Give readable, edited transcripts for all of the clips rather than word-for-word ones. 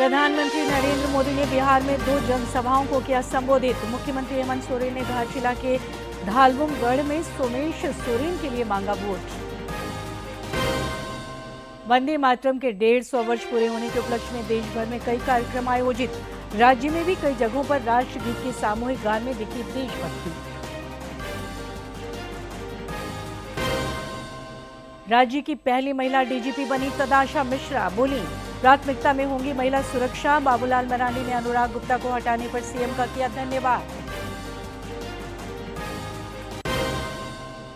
प्रधानमंत्री नरेंद्र मोदी ने बिहार में 2 जनसभाओं को किया संबोधित। मुख्यमंत्री हेमंत सोरेन ने घाटशिला के धालबुमगढ़ में सोमेश सोरेन के लिए मांगा वोट। वंदे मातरम के 150 वर्ष पूरे होने के उपलक्ष्य में देश भर में कई कार्यक्रम आयोजित। राज्य में भी कई जगहों पर राष्ट्रगीत के सामूहिक गान में दिखी देशभक्ति। राज्य की पहली महिला डीजीपी बनी तदाशा मिश्रा। बोली, प्राथमिकता में होंगी महिला सुरक्षा। बाबूलाल मरांडी ने अनुराग गुप्ता को हटाने पर सीएम का किया धन्यवाद।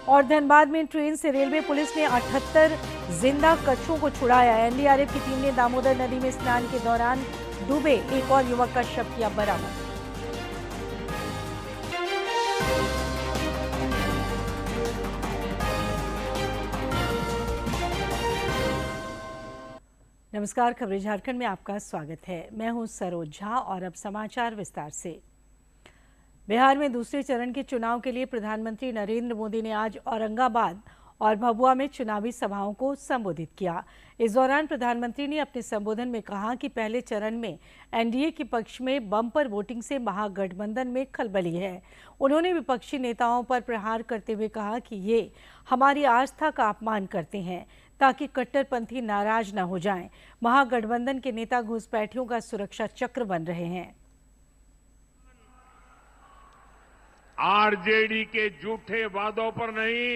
और धनबाद में ट्रेन से रेलवे पुलिस ने 78 जिंदा कच्छों को छुड़ाया। एनडीआरएफ की टीम ने दामोदर नदी में स्नान के दौरान डूबे एक और युवक का शव किया बरामद। नमस्कार, खबरें झारखंड में आपका स्वागत है। मैं हूं सरोज झा और अब समाचार विस्तार से। बिहार में दूसरे चरण के चुनाव के लिए प्रधानमंत्री नरेंद्र मोदी ने आज औरंगाबाद और भभुआ में चुनावी सभाओं को संबोधित किया। इस दौरान प्रधानमंत्री ने अपने संबोधन में कहा कि पहले चरण में एनडीए के पक्ष में बम्पर वोटिंग से महागठबंधन में खलबली है। उन्होंने विपक्षी नेताओं पर प्रहार करते हुए कहा कि ये हमारी आस्था का अपमान करते हैं ताकि कट्टरपंथी नाराज न हो जाएं। महागठबंधन के नेता घुसपैठियों का सुरक्षा चक्र बन रहे हैं। आरजेडी के झूठे वादों पर नहीं,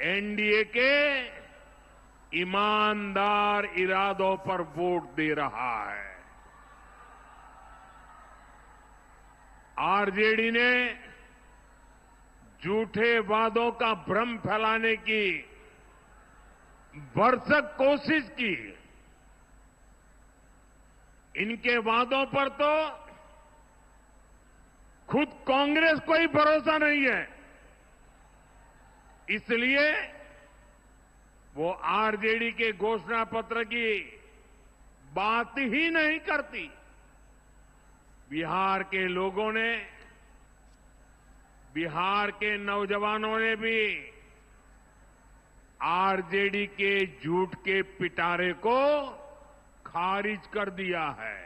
एनडीए के ईमानदार इरादों पर वोट दे रहा है। आरजेडी ने झूठे वादों का भ्रम फैलाने की भरसक कोशिश की। इनके वादों पर तो खुद कांग्रेस को ही भरोसा नहीं है, इसलिए वो आरजेडी के घोषणा पत्र की बात ही नहीं करती। बिहार के लोगों ने, बिहार के नौजवानों ने भी आरजेडी के झूठ के पिटारे को खारिज कर दिया है।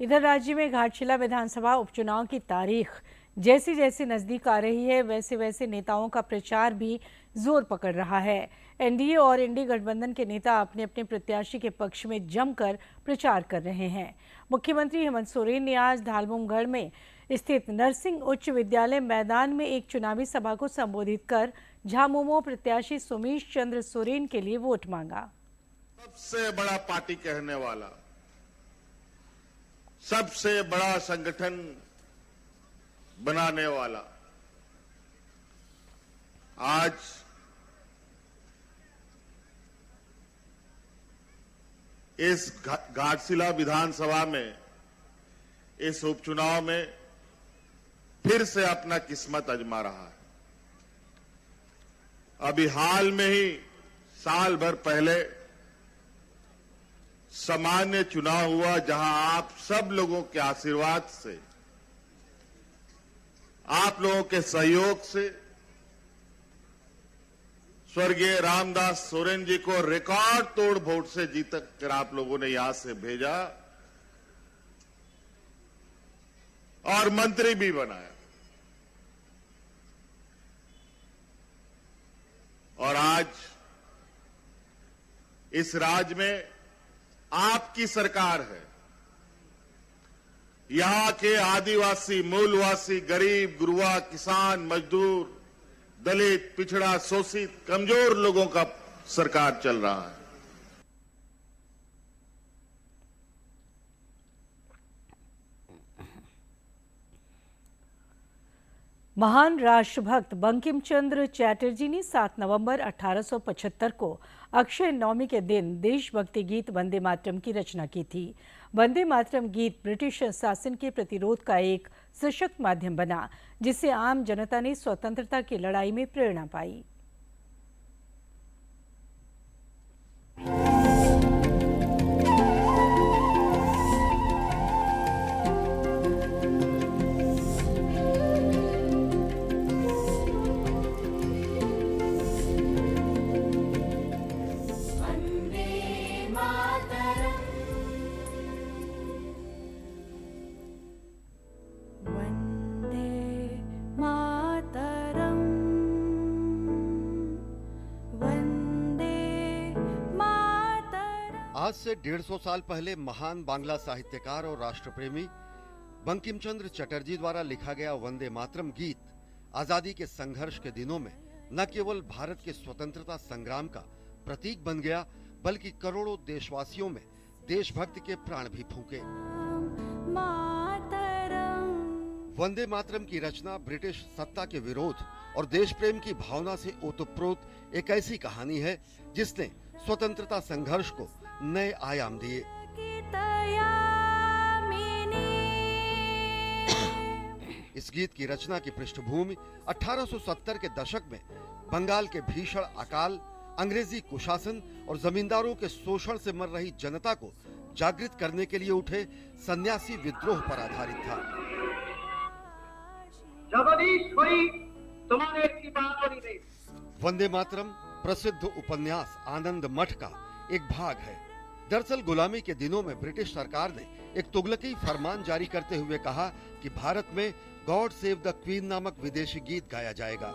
इधर राज्य में घाटशिला विधानसभा उपचुनाव की तारीख जैसी जैसी नजदीक आ रही है, वैसे वैसे नेताओं का प्रचार भी जोर पकड़ रहा है। एनडीए और इंडी गठबंधन के नेता अपने अपने प्रत्याशी के पक्ष में जमकर प्रचार कर रहे हैं। मुख्यमंत्री हेमंत सोरेन ने आज धालबुमगढ़ में स्थित नरसिंह उच्च विद्यालय मैदान में एक चुनावी सभा को संबोधित कर झामुमो प्रत्याशी सोमेश चंद्र सोरेन के लिए वोट मांगा। सबसे बड़ा पार्टी कहने वाला, सबसे बड़ा संगठन बनाने वाला आज इस घाटशिला विधानसभा में, इस उपचुनाव में फिर से अपना किस्मत आजमा रहा है। अभी हाल में ही साल भर पहले सामान्य चुनाव हुआ, जहां आप सब लोगों के आशीर्वाद से, आप लोगों के सहयोग से स्वर्गीय रामदास सोरेन जी को रिकॉर्ड तोड़ वोट से जीत कर आप लोगों ने यहां से भेजा और मंत्री भी बनाया। और आज इस राज्य में आपकी सरकार है। यहां के आदिवासी, मूलवासी, गरीब, गुरुआ, किसान, मजदूर, दलित, पिछड़ा, शोषित, कमजोर लोगों का सरकार चल रहा है। महान राष्ट्रभक्त बंकिम चंद्र चैटर्जी ने 7 नवंबर 1875 को अक्षय नवमी के दिन देशभक्ति गीत वंदे मातरम की रचना की थी। वंदे मातरम गीत ब्रिटिश शासन के प्रतिरोध का एक सशक्त माध्यम बना, जिससे आम जनता ने स्वतंत्रता की लड़ाई में प्रेरणा पाई। आज से 150 साल पहले महान बांग्ला साहित्यकार और राष्ट्रप्रेमी बंकिम चंद्र चटर्जी द्वारा लिखा गया वंदे मातरम गीत आजादी के संघर्ष के दिनों में न केवल भारत के स्वतंत्रता संग्राम का प्रतीक बन गया, बल्कि करोड़ों देशवासियों में देशभक्ति के प्राण भी फूंके। वंदे मातरम की रचना ब्रिटिश सत्ता के विरोध और देश प्रेम की भावना से ओतप्रोत एक ऐसी कहानी है जिसने स्वतंत्रता संघर्ष को नए आयाम दिए। इस गीत की रचना की पृष्ठभूमि 1870 के दशक में बंगाल के भीषण अकाल, अंग्रेजी कुशासन और जमींदारों के शोषण से मर रही जनता को जागृत करने के लिए उठे सन्यासी विद्रोह पर आधारित था। वंदे मातरम प्रसिद्ध उपन्यास आनंद मठ का एक भाग है। दरअसल गुलामी के दिनों में ब्रिटिश सरकार ने एक तुगलकी फरमान जारी करते हुए कहा कि भारत में गॉड सेव द क्वीन नामक विदेशी गीत गाया जाएगा।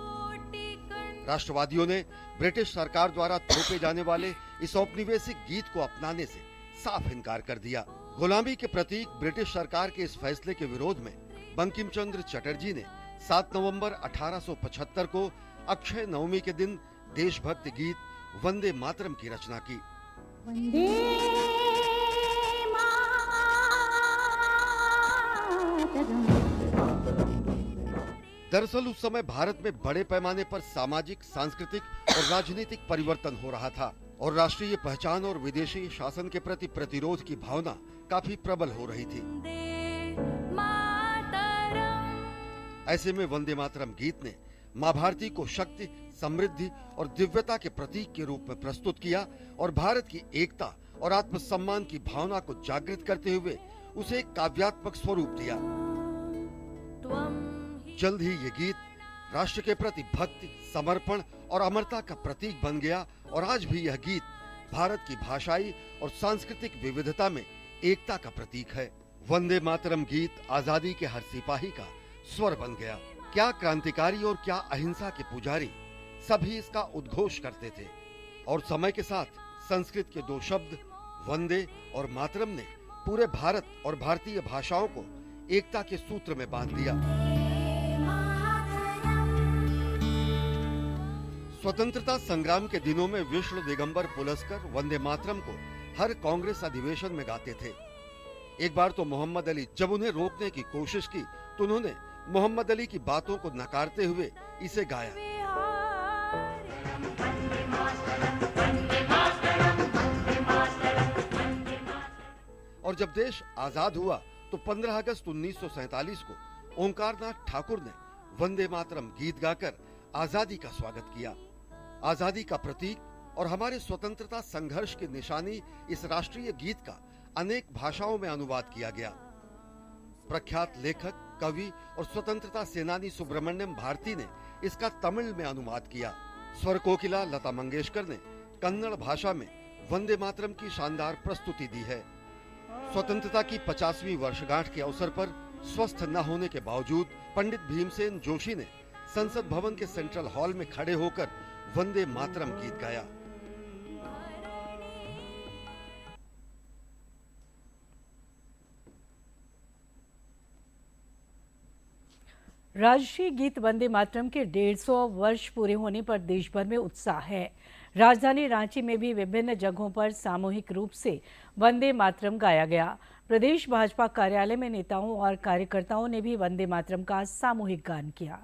राष्ट्रवादियों ने ब्रिटिश सरकार द्वारा थोपे जाने वाले इस औपनिवेशिक गीत को अपनाने से साफ इनकार कर दिया। गुलामी के प्रतीक ब्रिटिश सरकार के इस फैसले के विरोध में बंकिम चंद्र चटर्जी ने 7 नवंबर 1875 को अक्षय नवमी के दिन देशभक्ति गीत वंदे मातरम की रचना की। दरअसल उस समय भारत में बड़े पैमाने पर सामाजिक, सांस्कृतिक और राजनीतिक परिवर्तन हो रहा था और राष्ट्रीय पहचान और विदेशी शासन के प्रति प्रतिरोध की भावना काफी प्रबल हो रही थी। ऐसे में वंदे मातरम गीत ने माँ भारती को शक्ति, समृद्धि और दिव्यता के प्रतीक के रूप में प्रस्तुत किया और भारत की एकता और आत्मसम्मान की भावना को जागृत करते हुए उसे एक काव्यात्मक स्वरूप दिया। जल्द ही ये गीत राष्ट्र के प्रति भक्ति, समर्पण और अमरता का प्रतीक बन गया और आज भी यह गीत भारत की भाषाई और सांस्कृतिक विविधता में एकता का प्रतीक है। वंदे मातरम गीत आजादी के हर सिपाही का स्वर बन गया। क्या क्रांतिकारी और क्या अहिंसा के पुजारी सभी इसका उद्घोष करते थे और समय के साथ संस्कृत के दो शब्द वंदे और मातरम ने पूरे भारत और भारतीय भाषाओं को एकता के सूत्र में बांध दिया। स्वतंत्रता संग्राम के दिनों में विष्णु दिगंबर पुलस्कर वंदे मातरम को हर कांग्रेस अधिवेशन में गाते थे। एक बार तो मोहम्मद अली जब उन्हें रोकने की कोशिश की तो उन्होंने मोहम्मद अली की बातों को नकारते हुए इसे गाया। और जब देश आजाद हुआ तो 15 अगस्त 1947 को ओंकारनाथ ठाकुर ने वंदे मातरम गीत गाकर आजादी का स्वागत किया। आजादी का प्रतीक और हमारे स्वतंत्रता संघर्ष की निशानी इस राष्ट्रीय गीत का अनेक भाषाओं में अनुवाद किया गया। प्रख्यात लेखक, कवि और स्वतंत्रता सेनानी सुब्रमण्यम भारती ने इसका तमिल में अनुवाद किया। स्वर कोकिला लता मंगेशकर ने कन्नड़ भाषा में वंदे मातरम की शानदार प्रस्तुति दी है। स्वतंत्रता की 50वीं वर्षगांठ के अवसर पर स्वस्थ न होने के बावजूद पंडित भीमसेन जोशी ने संसद भवन के सेंट्रल हॉल में खड़े होकर वंदे मातरम गीत गाया। राष्ट्रीय गीत वंदे मातरम के 150 वर्ष पूरे होने पर देश भर में उत्साह है। राजधानी रांची में भी विभिन्न जगहों पर सामूहिक रूप से वंदे मातरम गाया गया। प्रदेश भाजपा कार्यालय में नेताओं और कार्यकर्ताओं ने भी वंदे मातरम का सामूहिक गान किया।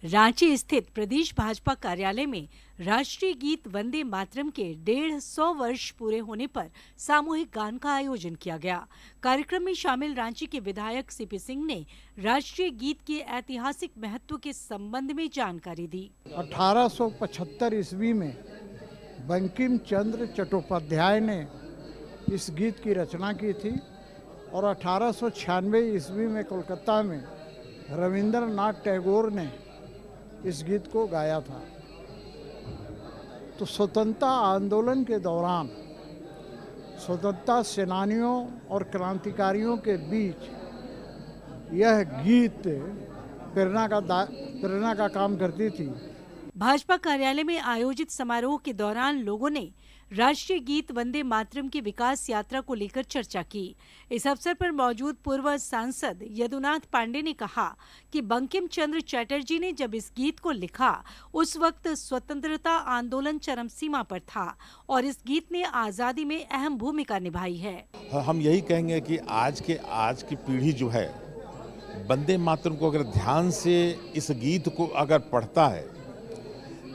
रांची स्थित प्रदेश भाजपा कार्यालय में राष्ट्रीय गीत वंदे मातरम के 150 वर्ष पूरे होने पर सामूहिक गान का आयोजन किया गया। कार्यक्रम में शामिल रांची के विधायक सीपी सिंह ने राष्ट्रीय गीत के ऐतिहासिक महत्व के संबंध में जानकारी दी। 1875 ईस्वी में बंकिम चंद्र चट्टोपाध्याय ने इस गीत की रचना की थी और 1896 ईस्वी में कोलकाता में रविंद्रनाथ टैगोर ने इस गीत को गाया था। तो स्वतंत्रता आंदोलन के दौरान स्वतंत्रता सेनानियों और क्रांतिकारियों के बीच यह गीत प्रेरणा का काम करती थी। भाजपा कार्यालय में आयोजित समारोह के दौरान लोगों ने राष्ट्रीय गीत वंदे मातरम की विकास यात्रा को लेकर चर्चा की। इस अवसर पर मौजूद पूर्व सांसद यदुनाथ पांडे ने कहा कि बंकिम चंद्र चटर्जी ने जब इस गीत को लिखा उस वक्त स्वतंत्रता आंदोलन चरम सीमा पर था और इस गीत ने आजादी में अहम भूमिका निभाई है। हम यही कहेंगे कि आज की पीढ़ी जो है वंदे मातरम को अगर ध्यान से इस गीत को अगर पढ़ता है,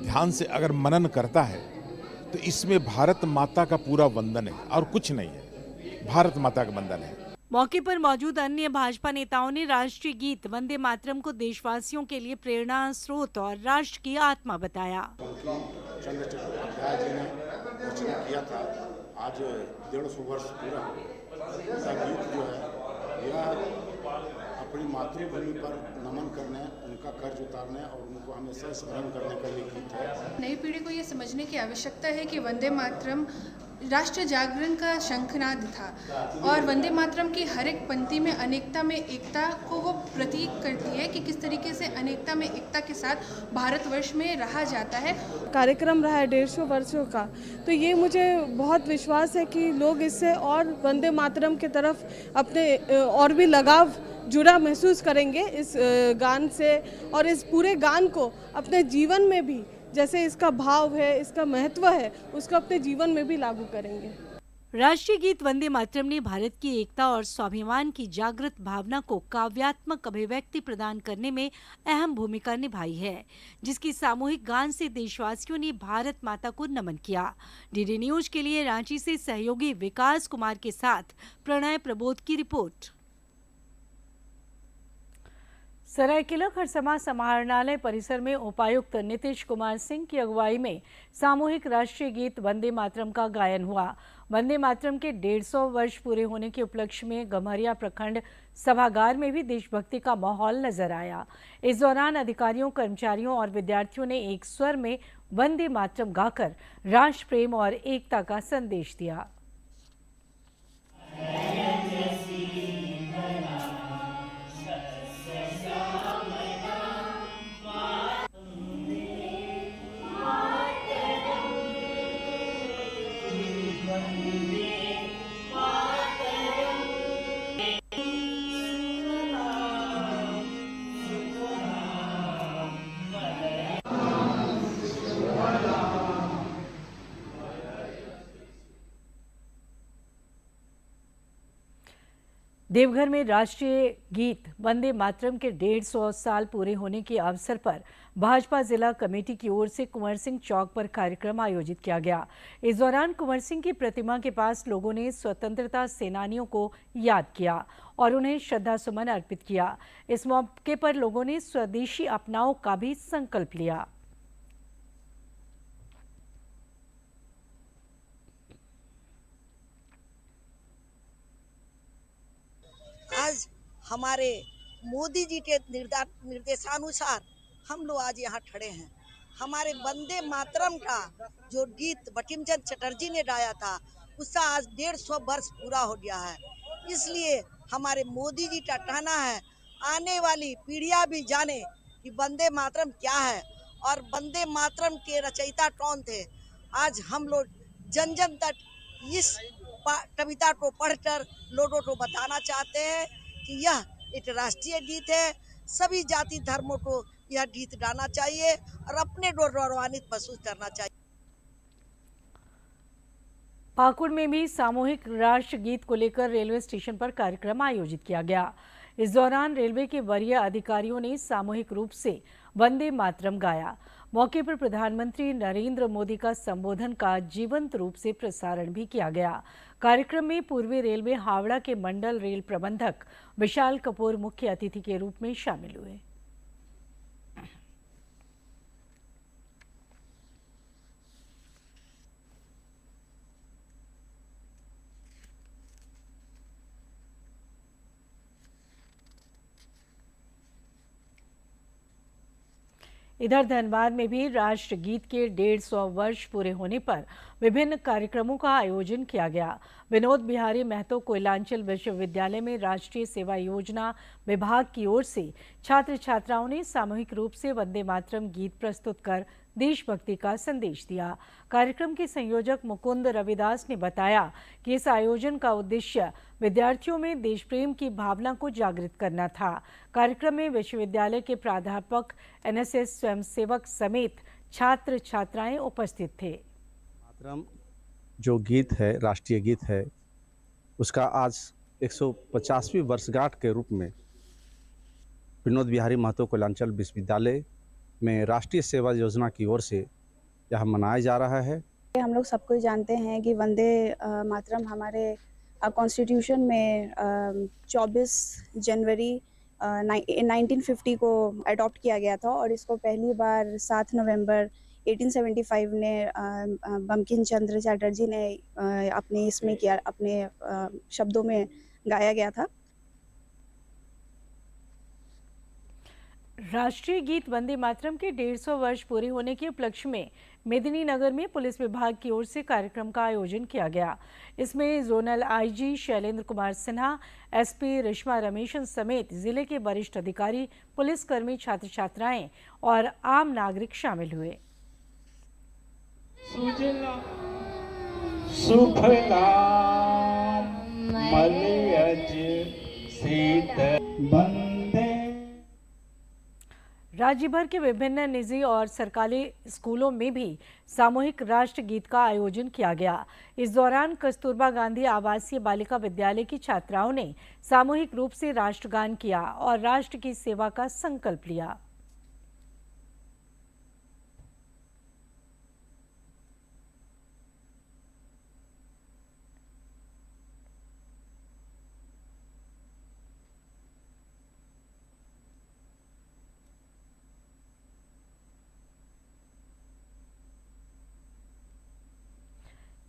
ध्यान से अगर मनन करता है तो इसमें भारत माता का पूरा वंदन है और कुछ नहीं है, भारत माता का वंदन है। मौके पर मौजूद अन्य भाजपा नेताओं ने राष्ट्रीय गीत वंदे मातरम को देशवासियों के लिए प्रेरणा स्रोत और राष्ट्र की आत्मा बताया। चंद्र चट्टोपाध्याय जी ने रचना किया था। आज 150 वर्ष पूरा ऐसा गीत जो है यह अपनी मातृभूमि पर नमन करने, उनका कर्ज उतारने और उनको हमेशा स्मरण करने का ये गीत है। नई पीढ़ी को ये समझने की आवश्यकता है कि वंदे मातरम राष्ट्र जागरण का शंखनाद था और वंदे मातरम की हर एक पंक्ति में अनेकता में एकता को वो प्रतीक करती है कि किस तरीके से अनेकता में एकता के साथ भारतवर्ष में रहा जाता है। कार्यक्रम रहा है 150 वर्षों का, तो ये मुझे बहुत विश्वास है कि लोग इससे और वंदे मातरम की तरफ अपने और भी लगाव जुड़ा महसूस करेंगे इस गान से और इस पूरे गान को अपने जीवन में भी, जैसे इसका भाव है, इसका महत्व है, उसको अपने जीवन में भी लागू करेंगे। राष्ट्रीय गीत वंदे मातरम ने भारत की एकता और स्वाभिमान की जागृत भावना को काव्यात्मक अभिव्यक्ति प्रदान करने में अहम भूमिका निभाई है, जिसकी सामूहिक गान से देशवासियों ने भारत माता को नमन किया। डीडी न्यूज के लिए रांची से सहयोगी विकास कुमार के साथ प्रणय प्रबोध की रिपोर्ट। सरायकेला खरसमा समाहरणालय परिसर में उपायुक्त नीतीश कुमार सिंह की अगुवाई में सामूहिक राष्ट्रीय गीत वंदे मातरम का गायन हुआ। वंदे मातरम के 150 वर्ष पूरे होने के उपलक्ष्य में गम्हरिया प्रखंड सभागार में भी देशभक्ति का माहौल नजर आया। इस दौरान अधिकारियों, कर्मचारियों और विद्यार्थियों ने एक स्वर में वंदे मातरम गाकर राष्ट्र प्रेम और एकता का संदेश दिया। देवघर में राष्ट्रीय गीत वंदे मातरम के 150 साल पूरे होने के अवसर पर भाजपा जिला कमेटी की ओर से कुंवर सिंह चौक पर कार्यक्रम आयोजित किया गया। इस दौरान कुंवर सिंह की प्रतिमा के पास लोगों ने स्वतंत्रता सेनानियों को याद किया और उन्हें श्रद्धा सुमन अर्पित किया। इस मौके पर लोगों ने स्वदेशी अपनाओ का भी संकल्प लिया। आज हमारे मोदी जी के निर्देशानुसार हम लोग आज यहाँ खड़े हैं। हमारे वंदे मातरम का जो गीत बंकिम चंद्र चटर्जी ने गाया था उसका आज 150 वर्ष पूरा हो गया है। इसलिए हमारे मोदी जी का कहना है आने वाली पीढ़ियां भी जाने कि वंदे मातरम क्या है और वंदे मातरम के रचयिता कौन थे। आज हम लोग जन जन तक इस कविता को पढ़कर लोगों को बताना चाहते हैं कि यह एक राष्ट्रीय गीत है। सभी जाति धर्मों को यह गीत गाना चाहिए और अपने को गौरवान्वित महसूस करना चाहिए। पाकुड़ में भी सामूहिक राष्ट्र गीत को लेकर रेलवे स्टेशन पर कार्यक्रम आयोजित किया गया। इस दौरान रेलवे के वरीय अधिकारियों ने सामूहिक रूप से वंदे मातरम गाया। मौके पर प्रधानमंत्री नरेंद्र मोदी का संबोधन का जीवंत रूप से प्रसारण भी किया गया। कार्यक्रम में पूर्वी रेलवे हावड़ा के मंडल रेल प्रबंधक विशाल कपूर मुख्य अतिथि के रूप में शामिल हुए। इधर धनबाद में भी राष्ट्र गीत के 150 वर्ष पूरे होने पर विभिन्न कार्यक्रमों का आयोजन किया गया। विनोद बिहारी महतो कोयलांचल विश्वविद्यालय में राष्ट्रीय सेवा योजना विभाग की ओर से छात्र छात्राओं ने सामूहिक रूप से वंदे मातरम गीत प्रस्तुत कर देशभक्ति का संदेश दिया। कार्यक्रम के संयोजक मुकुंद रविदास ने बताया कि इस आयोजन का उद्देश्य विद्यार्थियों में देश प्रेम की भावना को जागृत करना था। कार्यक्रम में विश्वविद्यालय के प्राध्यापक, एनएसएस स्वयंसेवक समेत छात्र छात्राएं उपस्थित थे। मातरम जो गीत है, राष्ट्रीय गीत है, उसका आज 150वीं वर्षगांठ के रूप में विनोद बिहारी महतो कोयलांचल विश्वविद्यालय में राष्ट्रीय सेवा योजना की ओर से यह मनाया जा रहा है। हम लोग सबको जानते हैं कि वंदे मातरम हमारे कॉन्स्टिट्यूशन में 24 जनवरी 1950 को अडॉप्ट किया गया था और इसको पहली बार 7 नवंबर 1875 ने बंकिम चंद्र चटर्जी ने अपने इसमें किया, अपने शब्दों में गाया गया था। राष्ट्रीय गीत वंदे मातरम के 150 वर्ष पूरे होने के उपलक्ष्य में मेदिनीनगर में पुलिस विभाग की ओर से कार्यक्रम का आयोजन किया गया। इसमें zonal IG Shailendra Kumar Sinha, SP Rishma Rameshan समेत जिले के वरिष्ठ अधिकारी, पुलिसकर्मी, छात्र छात्राएं और आम नागरिक शामिल हुए। राज्य भर के विभिन्न निजी और सरकारी स्कूलों में भी सामूहिक राष्ट्र गीत का आयोजन किया गया। इस दौरान कस्तूरबा गांधी आवासीय बालिका विद्यालय की छात्राओं ने सामूहिक रूप से राष्ट्रगान किया और राष्ट्र की सेवा का संकल्प लिया।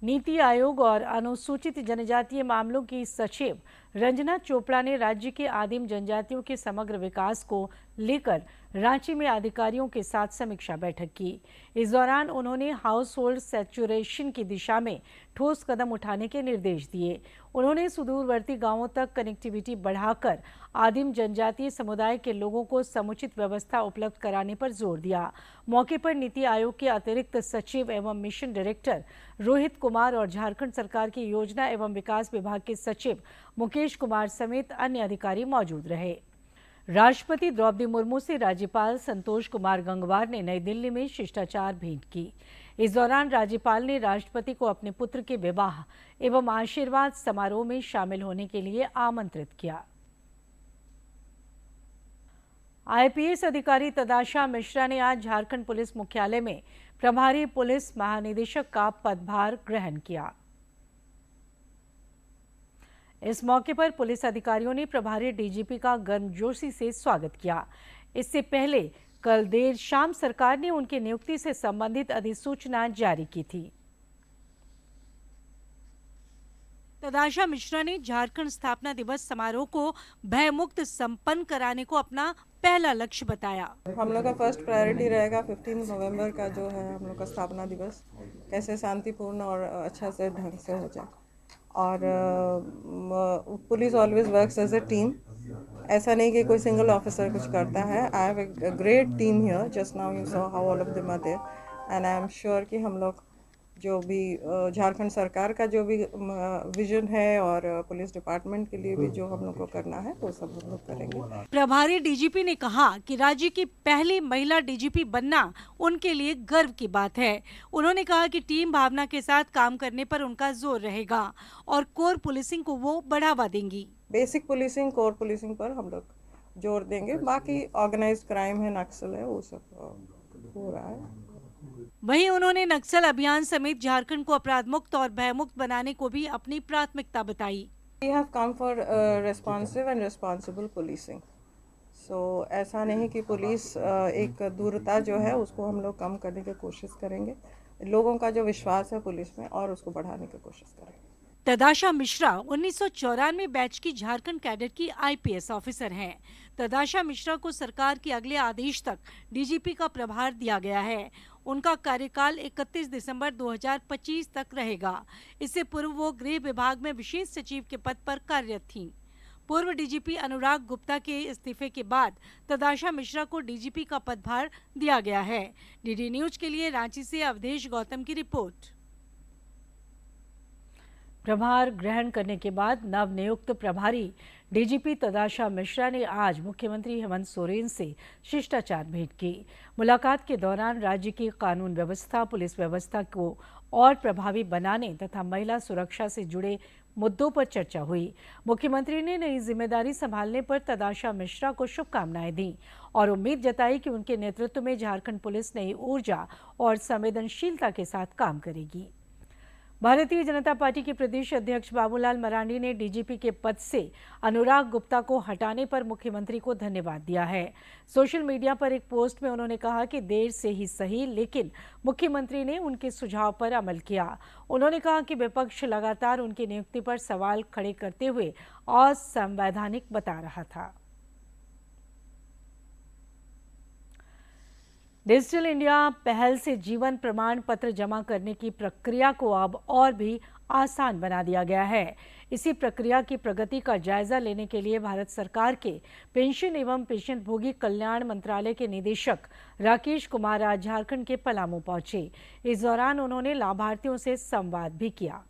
नीति आयोग और अनुसूचित जनजातीय मामलों की सचिव रंजना चोपड़ा ने राज्य के आदिम जनजातियों के समग्र विकास को लेकर रांची में अधिकारियों के साथ समीक्षा बैठक की। इस दौरान उन्होंने हाउस होल्ड सैचुरेशन की दिशा में ठोस कदम उठाने के निर्देश दिए। उन्होंने सुदूरवर्ती गांवों तक कनेक्टिविटी बढ़ाकर आदिम जनजातीय समुदाय के लोगों को समुचित व्यवस्था उपलब्ध कराने पर जोर दिया। मौके पर नीति आयोग के अतिरिक्त सचिव एवं मिशन डायरेक्टर रोहित कुमार और झारखंड सरकार की योजना एवं विकास विभाग के सचिव मुकेश कुमार समेत अन्य अधिकारी मौजूद रहे। राष्ट्रपति द्रौपदी मुर्मू से राज्यपाल संतोष कुमार गंगवार ने नई दिल्ली में शिष्टाचार भेंट की। इस दौरान राज्यपाल ने राष्ट्रपति को अपने पुत्र के विवाह एवं आशीर्वाद समारोह में शामिल होने के लिए आमंत्रित किया। आईपीएस अधिकारी तदाशा मिश्रा ने आज झारखंड पुलिस मुख्यालय में प्रभारी पुलिस महानिदेशक का पदभार ग्रहण किया। इस मौके पर पुलिस अधिकारियों ने प्रभारी डीजीपी का गर्मजोशी से स्वागत किया। इससे पहले कल देर शाम सरकार ने उनकी नियुक्ति से संबंधित अधिसूचना जारी की थी। तदाशा मिश्रा ने झारखंड स्थापना दिवस समारोह को भयमुक्त संपन्न कराने को अपना पहला लक्ष्य बताया। हम लोग का फर्स्ट प्रायोरिटी रहेगा 15 नवंबर का जो है हम लोग का स्थापना दिवस, कैसे शांतिपूर्ण और अच्छा से ढंग से हो जाए। और police always works as a team, ऐसा नहीं कि कोई सिंगल ऑफिसर कुछ करता है। I have a great team here, just now you saw how all of them are there and I am sure कि हम लोग जो भी झारखंड सरकार का जो भी विजन है और पुलिस डिपार्टमेंट के लिए भी जो हम लोग को करना है वो सब हम लोग करेंगे। प्रभारी डीजीपी ने कहा कि राज्य की पहली महिला डीजीपी बनना उनके लिए गर्व की बात है। उन्होंने कहा कि टीम भावना के साथ काम करने पर उनका जोर रहेगा और कोर पुलिसिंग को वो बढ़ावा देंगी। बेसिक पुलिसिंग, कोर पुलिसिंग पर हम लोग जोर देंगे। बाकी ऑर्गेनाइज्ड क्राइम है, नक्सल है, वो सब हो रहा है। वहीं उन्होंने नक्सल अभियान समेत झारखंड को अपराध मुक्त और भयमुक्त बनाने को भी अपनी प्राथमिकता बताई। We have come for responsive and responsible policing. So ऐसा नहीं कि पुलिस एक दूरता जो है उसको हम लोग कम करने की कोशिश करेंगे। लोगों का जो विश्वास है पुलिस में और उसको बढ़ाने की कोशिश करेंगे। तदाशा मिश्रा 1994 बैच की झारखंड कैडर की आईपीएस ऑफिसर हैं। तदाशा मिश्रा को सरकार के अगले आदेश तक डीजीपी का प्रभार दिया गया है। उनका कार्यकाल 31 दिसंबर 2025 तक रहेगा। इससे पूर्व वो गृह विभाग में विशेष सचिव के पद पर कार्यरत थीं। पूर्व डीजीपी अनुराग गुप्ता के इस्तीफे के बाद तदाशा मिश्रा को डीजीपी का पदभार दिया गया है। डीडी न्यूज के लिए रांची से अवधेश गौतम की रिपोर्ट। प्रभार ग्रहण करने के बाद नवनियुक्त प्रभारी डीजीपी तदाशा मिश्रा ने आज मुख्यमंत्री हेमंत सोरेन से शिष्टाचार भेंट की। मुलाकात के दौरान राज्य की कानून व्यवस्था, पुलिस व्यवस्था को और प्रभावी बनाने तथा महिला सुरक्षा से जुड़े मुद्दों पर चर्चा हुई। मुख्यमंत्री ने नई जिम्मेदारी संभालने पर तदाशा मिश्रा को शुभकामनाएं दी और उम्मीद जताई कि उनके नेतृत्व में झारखंड पुलिस नई ऊर्जा और संवेदनशीलता के साथ काम करेगी। भारतीय जनता पार्टी के प्रदेश अध्यक्ष बाबूलाल मरांडी ने डीजीपी के पद से अनुराग गुप्ता को हटाने पर मुख्यमंत्री को धन्यवाद दिया है। सोशल मीडिया पर एक पोस्ट में उन्होंने कहा कि देर से ही सही, लेकिन मुख्यमंत्री ने उनके सुझाव पर अमल किया। उन्होंने कहा कि विपक्ष लगातार उनकी नियुक्ति पर सवाल खड़े करते हुए असंवैधानिक बता रहा था। डिजिटल इंडिया पहल से जीवन प्रमाण पत्र जमा करने की प्रक्रिया को अब और भी आसान बना दिया गया है। इसी प्रक्रिया की प्रगति का जायजा लेने के लिए भारत सरकार के पेंशन एवं पेंशनभोगी कल्याण मंत्रालय के निदेशक राकेश कुमार आज झारखंड के पलामू पहुंचे। इस दौरान उन्होंने लाभार्थियों से संवाद भी किया।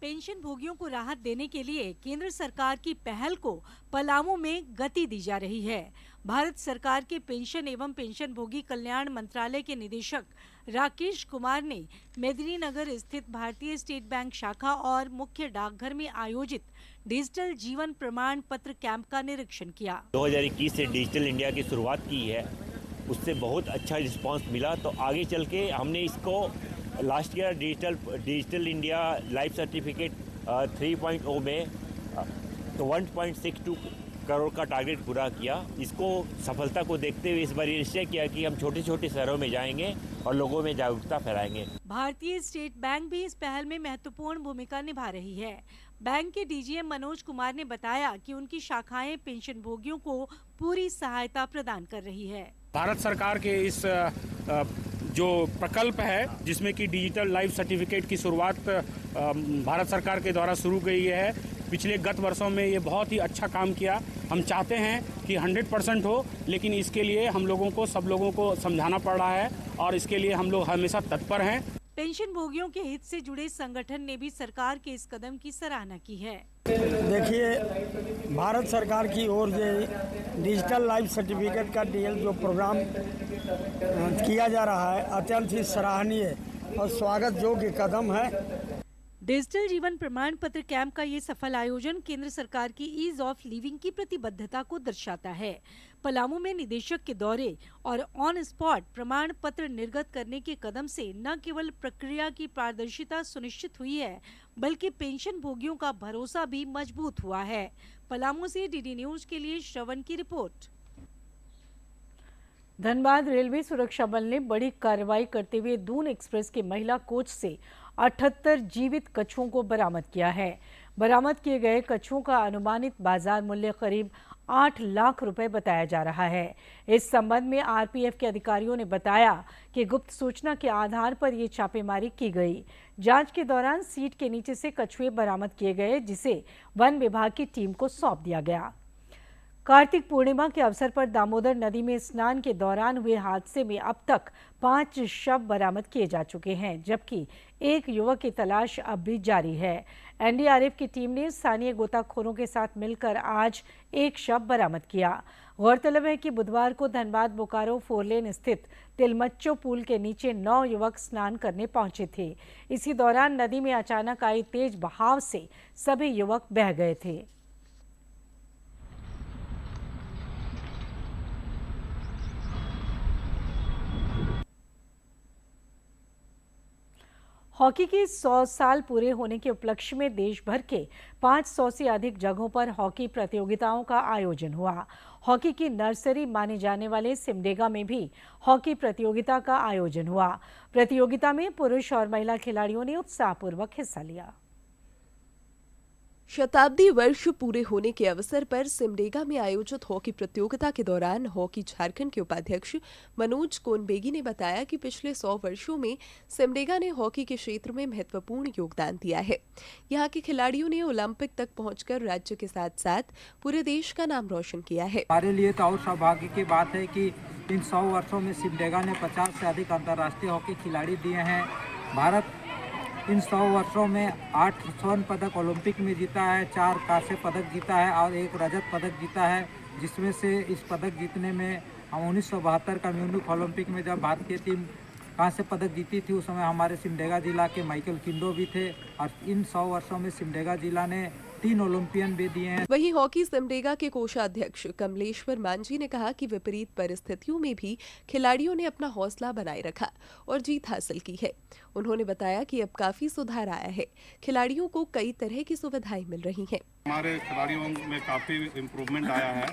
पेंशन भोगियों को राहत देने के लिए केंद्र सरकार की पहल को पलामू में गति दी जा रही है। भारत सरकार के पेंशन एवं पेंशनभोगी कल्याण मंत्रालय के निदेशक राकेश कुमार ने मेदिनीनगर स्थित भारतीय स्टेट बैंक शाखा और मुख्य डाकघर में आयोजित डिजिटल जीवन प्रमाण पत्र कैंप का निरीक्षण किया। 2021 से डिजिटल इंडिया की शुरुआत की है, उससे बहुत अच्छा रिस्पांस मिला, तो आगे चल के हमने इसको last year digital India life certificate 3.0 में तो 1.62 करोड़ का टारगेट पूरा किया। इसको सफलता को देखते हुए इस बार ये निश्चय किया कि हम छोटे छोटे शहरों में जाएंगे और लोगों में जागरूकता फैलाएंगे। भारतीय स्टेट बैंक भी इस पहल में महत्वपूर्ण भूमिका निभा रही है। बैंक के डीजीएम मनोज कुमार ने बताया कि उनकी शाखाएं पेंशन भोगियों को पूरी सहायता प्रदान कर रही है। भारत सरकार के इस जो प्रकल्प है जिसमें कि डिजिटल लाइफ सर्टिफिकेट की शुरुआत भारत सरकार के द्वारा शुरू गई है, पिछले गत वर्षों में ये बहुत ही अच्छा काम किया। हम चाहते हैं कि 100% हो, लेकिन इसके लिए हम लोगों को सब लोगों को समझाना पड़ रहा है और इसके लिए हम लोग हमेशा तत्पर हैं। पेंशन भोगियों के हित से जुड़े संगठन ने भी सरकार के इस कदम की सराहना की है। देखिए, भारत सरकार की ओर से डिजिटल लाइफ सर्टिफिकेट का जो प्रोग्राम किया जा रहा है अत्यंत ही सराहनीय और स्वागत योग्य कदम है। डिजिटल जीवन प्रमाण पत्र कैंप का ये सफल आयोजन केंद्र सरकार की ईज ऑफ लिविंग की प्रतिबद्धता को दर्शाता है। पलामू में निदेशक के दौरे और ऑन स्पॉट प्रमाण पत्र निर्गत करने के कदम से न केवल प्रक्रिया की पारदर्शिता सुनिश्चित हुई है, बल्कि पेंशन भोगियों का भरोसा भी मजबूत हुआ है। पलामू से डीडी न्यूज के लिए श्रवण की रिपोर्ट। धनबाद रेलवे सुरक्षा बल ने बड़ी कार्रवाई करते हुए दून एक्सप्रेस के महिला कोच से 78 जीवित कछुओं को बरामद किया है। बरामद किए गए कछुओं का अनुमानित बाजार मूल्य करीब 8 लाख रुपए बताया जा रहा है। इस संबंध में आरपीएफ के अधिकारियों ने बताया कि गुप्त सूचना के आधार पर ये छापेमारी की गई। जांच के दौरान सीट के नीचे से कछुए बरामद किए गए, जिसे वन विभाग की टीम को सौंप दिया गया। कार्तिक पूर्णिमा के अवसर पर दामोदर नदी में स्नान के दौरान हुए हादसे में अब तक 5 शव बरामद किए जा चुके हैं, जबकि एक युवक की तलाश अब भी जारी है। एनडीआरएफ की टीम ने स्थानीय गोताखोरों के साथ मिलकर आज एक शव बरामद किया। गौरतलब है कि बुधवार को धनबाद बोकारो 4 लेन स्थित तिलमच्चो पुल के नीचे 9 युवक स्नान करने पहुंचे थे। इसी दौरान नदी में अचानक आई तेज बहाव से सभी युवक बह गए थे। हॉकी के 100 साल पूरे होने के उपलक्ष्य में देश भर के 500 से अधिक जगहों पर हॉकी प्रतियोगिताओं का आयोजन हुआ। हॉकी की नर्सरी माने जाने वाले सिमडेगा में भी हॉकी प्रतियोगिता का आयोजन हुआ। प्रतियोगिता में पुरुष और महिला खिलाड़ियों ने उत्साहपूर्वक हिस्सा लिया। शताब्दी वर्ष पूरे होने के अवसर पर सिमडेगा में आयोजित हॉकी प्रतियोगिता के दौरान हॉकी झारखंड के उपाध्यक्ष मनोज कोनबेगी ने बताया कि पिछले 100 वर्षों में सिमडेगा ने हॉकी के क्षेत्र में महत्वपूर्ण योगदान दिया है। यहां के खिलाड़ियों ने ओलंपिक तक पहुंचकर राज्य के साथ साथ पूरे देश का नाम रोशन किया है। हमारे लिए तो और सौभाग्य की बात है कि इन 100 वर्षों में सिमडेगा ने 50 से अधिक अंतर्राष्ट्रीय हॉकी खिलाड़ी दिए हैं। भारत इन 100 वर्षों में 8 स्वर्ण पदक ओलंपिक में जीता है, 4 कांस्य पदक जीता है और 1 रजत पदक जीता है, जिसमें से इस पदक जीतने में हम 1972 का म्यूनिख ओलंपिक में जब भारतीय टीम कांस्य पदक जीती थी, उस समय हमारे सिमडेगा जिला के माइकल किंडो भी थे। और इन 100 वर्षों में सिमडेगा जिला ने 3 ओलंपियन भी दिए हैं। वहीं हॉकी सिमडेगा के कोषाध्यक्ष कमलेश्वर मांझी ने कहा कि विपरीत परिस्थितियों में भी खिलाड़ियों ने अपना हौसला बनाए रखा और जीत हासिल की है। उन्होंने बताया कि अब काफी सुधार आया है, खिलाड़ियों को कई तरह की सुविधाएं मिल रही हैं। हमारे खिलाड़ियों में काफी इम्प्रूवमेंट आया है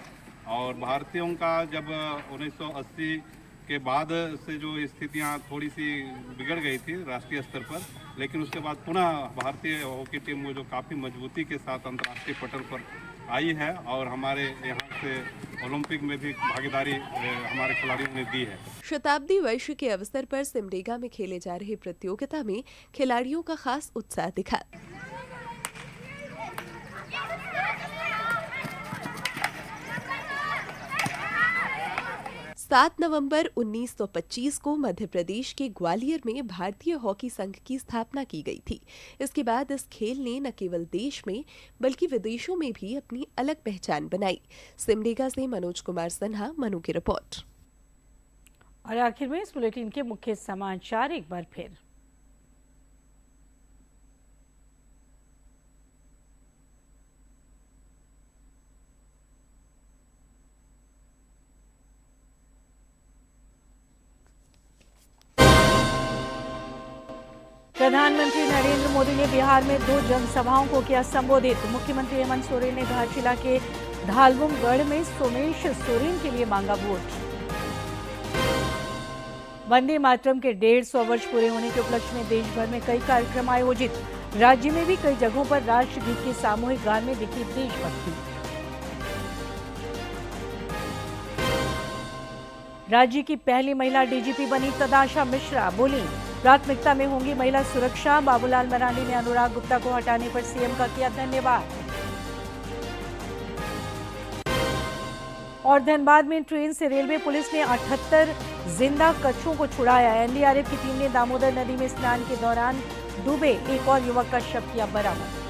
और भारतीयों का जब 1980 के बाद से जो स्थितियां थोड़ी सी बिगड़ गई थी राष्ट्रीय स्तर पर, लेकिन उसके बाद पुनः भारतीय हॉकी टीम वो जो काफ़ी मजबूती के साथ अंतर्राष्ट्रीय पटल पर आई है और हमारे यहाँ से ओलंपिक में भी भागीदारी हमारे खिलाड़ियों ने दी है। शताब्दी वर्ष के अवसर पर सिमडेगा में खेले जा रहे प्रतियोगिता में खिलाड़ियों का खास उत्साह दिखा। 7 नवंबर 1925 को मध्य प्रदेश के ग्वालियर में भारतीय हॉकी संघ की स्थापना की गई थी। इसके बाद इस खेल ने न केवल देश में बल्कि विदेशों में भी अपनी अलग पहचान बनाई। सिमडेगा से मनोज कुमार सिन्हा, मनु की रिपोर्ट। और आखिर में इस बुलेटिन के मुख्य समाचार एक बार फिर। प्रधानमंत्री नरेंद्र मोदी ने बिहार में 2 जनसभाओं को किया संबोधित। मुख्यमंत्री हेमंत सोरेन ने धारचूला के धालबुमगढ़ में सोमेश सोरेन के लिए मांगा वोट। वंदे मातरम के 150 वर्ष पूरे होने के उपलक्ष्य में देश भर में कई कार्यक्रम आयोजित। राज्य में भी कई जगहों पर राष्ट्रगीत के सामूहिक गान में दिखी देशभक्ति। राज्य की पहली महिला डीजीपी बनी तदाशा मिश्रा, बोली प्राथमिकता में होंगी महिला सुरक्षा। बाबूलाल मरांडी ने अनुराग गुप्ता को हटाने पर सीएम का किया धन्यवाद। और धनबाद में ट्रेन से रेलवे पुलिस ने 78 जिंदा कच्छों को छुड़ाया। एनडीआरएफ की टीम ने दामोदर नदी में स्नान के दौरान डूबे एक और युवक का शव किया बरामद।